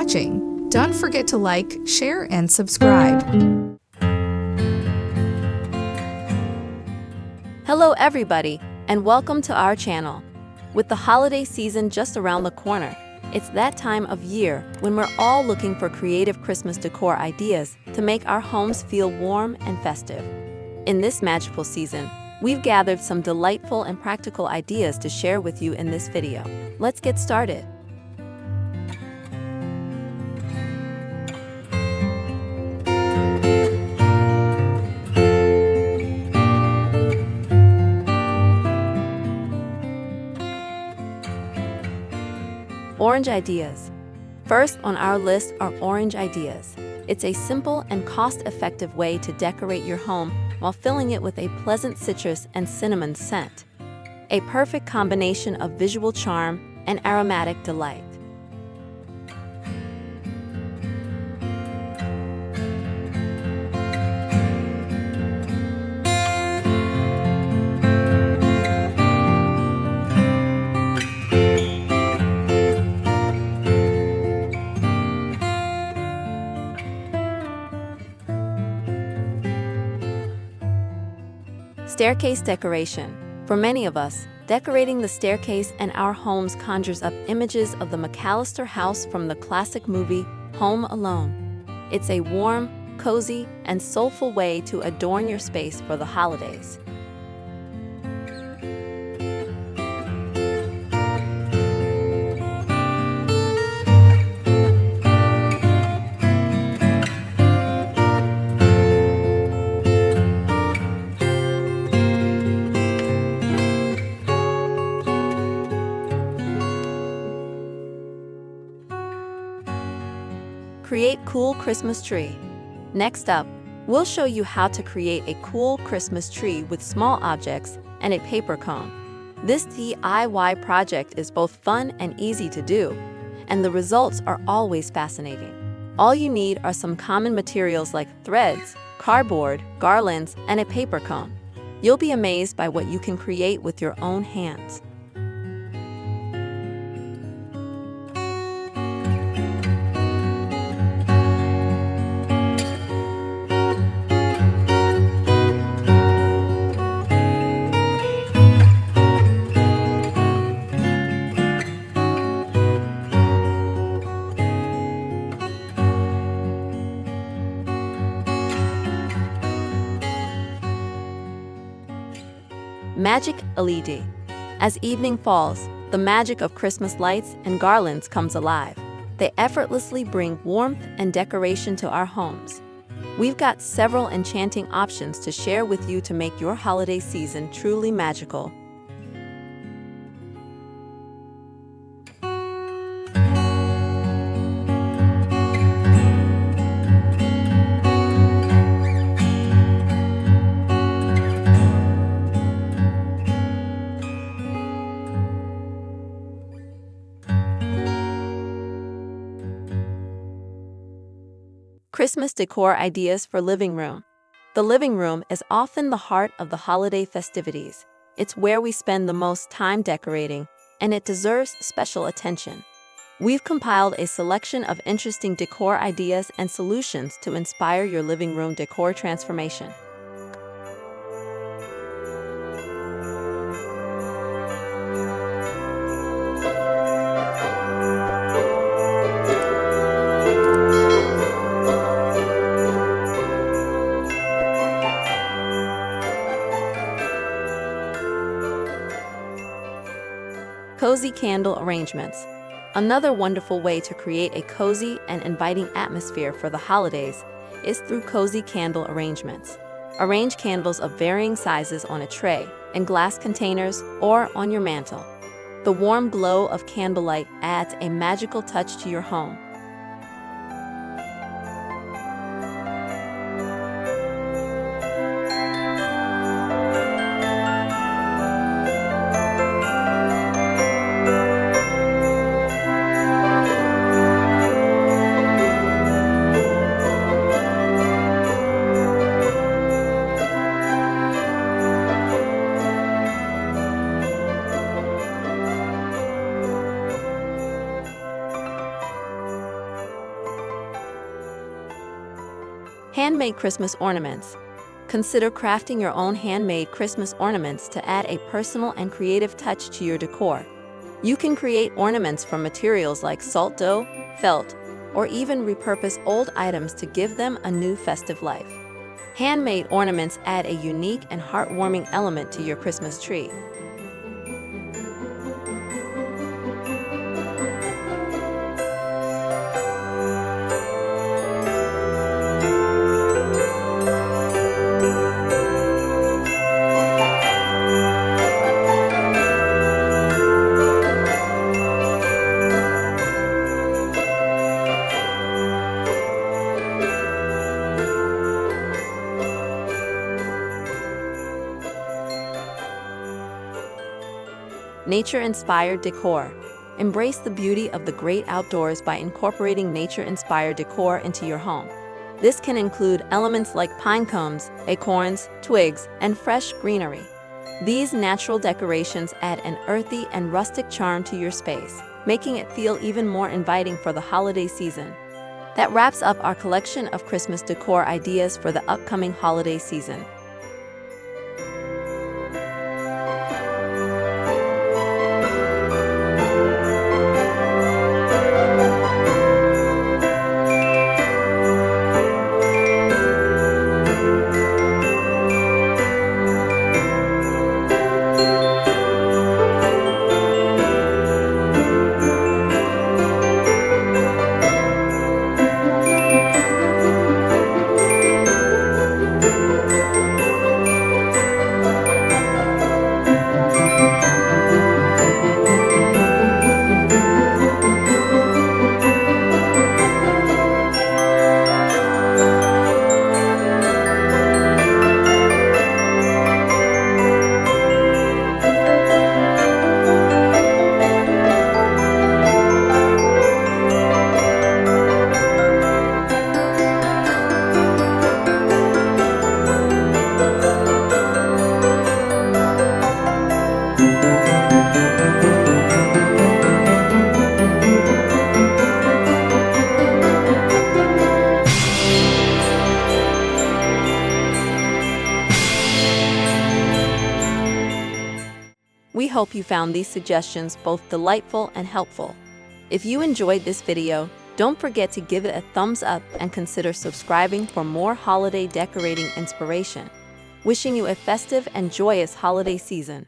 watching. Don't forget to like, share, and subscribe. Hello everybody, and welcome to our channel. With the holiday season just around the corner, it's that time of year when we're all looking for creative Christmas decor ideas to make our homes feel warm and festive. In this magical season, we've gathered some delightful and practical ideas to share with you in this video. Let's get started. Orange ideas. First on our list are orange ideas. It's a simple and cost-effective way to decorate your home while filling it with a pleasant citrus and cinnamon scent. A perfect combination of visual charm and aromatic delight. Staircase decoration. For many of us, decorating the staircase in our homes conjures up images of the McAllister house from the classic movie Home Alone. It's a warm, cozy, and soulful way to adorn your space for the holidays. Create cool Christmas tree. Next up, we'll show you how to create a cool Christmas tree with small objects and a paper cone. This DIY project is both fun and easy to do, and the results are always fascinating. All you need are some common materials like threads, cardboard, garlands, and a paper cone. You'll be amazed by what you can create with your own hands. Magic LED. As evening falls, the magic of Christmas lights and garlands comes alive. They effortlessly bring warmth and decoration to our homes. We've got several enchanting options to share with you to make your holiday season truly magical. Christmas decor ideas for living room. The living room is often the heart of the holiday festivities. It's where we spend the most time decorating, and it deserves special attention. We've compiled a selection of interesting decor ideas and solutions to inspire your living room decor transformation. Cozy candle arrangements. Another wonderful way to create a cozy and inviting atmosphere for the holidays is through cozy candle arrangements. Arrange candles of varying sizes on a tray, in glass containers, or on your mantle. The warm glow of candlelight adds a magical touch to your home. Handmade Christmas ornaments. Consider crafting your own handmade Christmas ornaments to add a personal and creative touch to your decor. You can create ornaments from materials like salt dough, felt, or even repurpose old items to give them a new festive life. Handmade ornaments add a unique and heartwarming element to your Christmas tree. Nature-inspired decor. Embrace the beauty of the great outdoors by incorporating nature-inspired decor into your home. This can include elements like pine cones, acorns, twigs, and fresh greenery. These natural decorations add an earthy and rustic charm to your space, making it feel even more inviting for the holiday season. That wraps up our collection of Christmas decor ideas for the upcoming holiday season. We hope you found these suggestions both delightful and helpful. If you enjoyed this video, don't forget to give it a thumbs up and consider subscribing for more holiday decorating inspiration. Wishing you a festive and joyous holiday season.